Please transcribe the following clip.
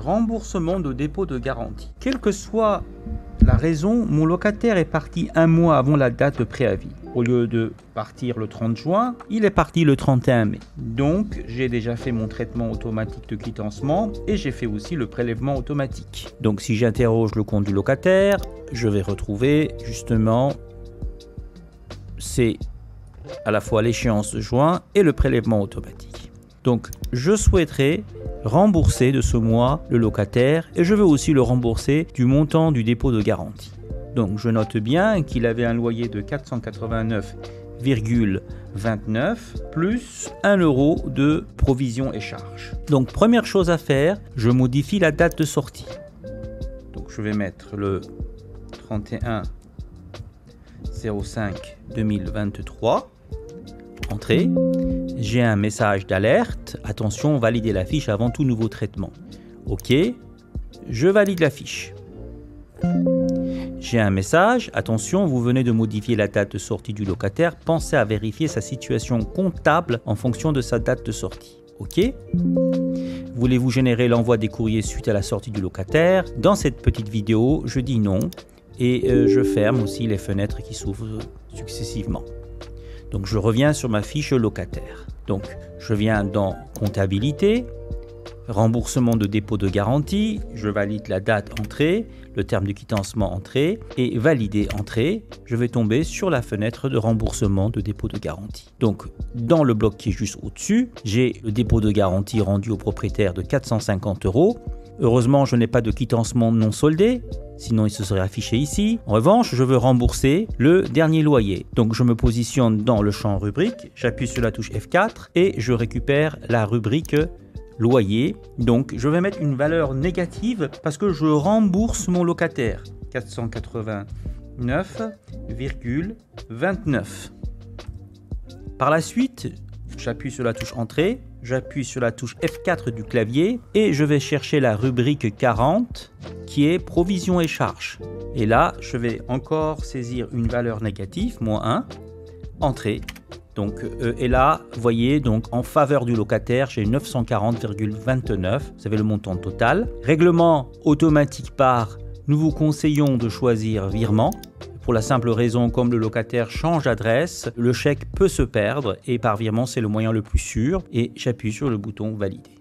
remboursement de dépôt de garantie. Quelle que soit la raison, mon locataire est parti un mois avant la date de préavis. Au lieu de partir le 30 juin, il est parti le 31 mai. Donc, j'ai déjà fait mon traitement automatique de quittancement et j'ai fait aussi le prélèvement automatique. Donc, si j'interroge le compte du locataire, je vais retrouver justement, c'est à la fois l'échéance de juin et le prélèvement automatique. Donc, je souhaiterais rembourser de ce mois le locataire et je veux aussi le rembourser du montant du dépôt de garantie. Donc, je note bien qu'il avait un loyer de 489,29 plus 1 € de provision et charges. Donc, première chose à faire, je modifie la date de sortie. Donc, je vais mettre le 31/05/2023. Entrée. J'ai un message d'alerte. Attention, validez la fiche avant tout nouveau traitement. OK. Je valide la fiche. J'ai un message. Attention, vous venez de modifier la date de sortie du locataire. Pensez à vérifier sa situation comptable en fonction de sa date de sortie. OK. Voulez-vous générer l'envoi des courriers suite à la sortie du locataire? Dans cette petite vidéo, je dis non. Et je ferme aussi les fenêtres qui s'ouvrent successivement. Donc, je reviens sur ma fiche locataire. Donc, je viens dans comptabilité, remboursement de dépôt de garantie, je valide la date entrée, le terme de quittancement entrée et valider entrée. Je vais tomber sur la fenêtre de remboursement de dépôt de garantie. Donc, dans le bloc qui est juste au-dessus, j'ai le dépôt de garantie rendu au propriétaire de 450 €. Heureusement, je n'ai pas de quittancement non soldé. Sinon, il se serait affiché ici. En revanche, je veux rembourser le dernier loyer. Donc, je me positionne dans le champ rubrique, j'appuie sur la touche F4 et je récupère la rubrique loyer. Donc, je vais mettre une valeur négative parce que je rembourse mon locataire. 489,29. Par la suite, j'appuie sur la touche Entrée, j'appuie sur la touche F4 du clavier et je vais chercher la rubrique 40 qui est provision et charges. Et là, je vais encore saisir une valeur négative, -1, Entrée. Donc, et là, vous voyez, donc en faveur du locataire, j'ai 940,29. Vous avez le montant total. Règlement automatique par, nous vous conseillons de choisir virement. Pour la simple raison, comme le locataire change d'adresse, le chèque peut se perdre et par virement, c'est le moyen le plus sûr. Et j'appuie sur le bouton valider.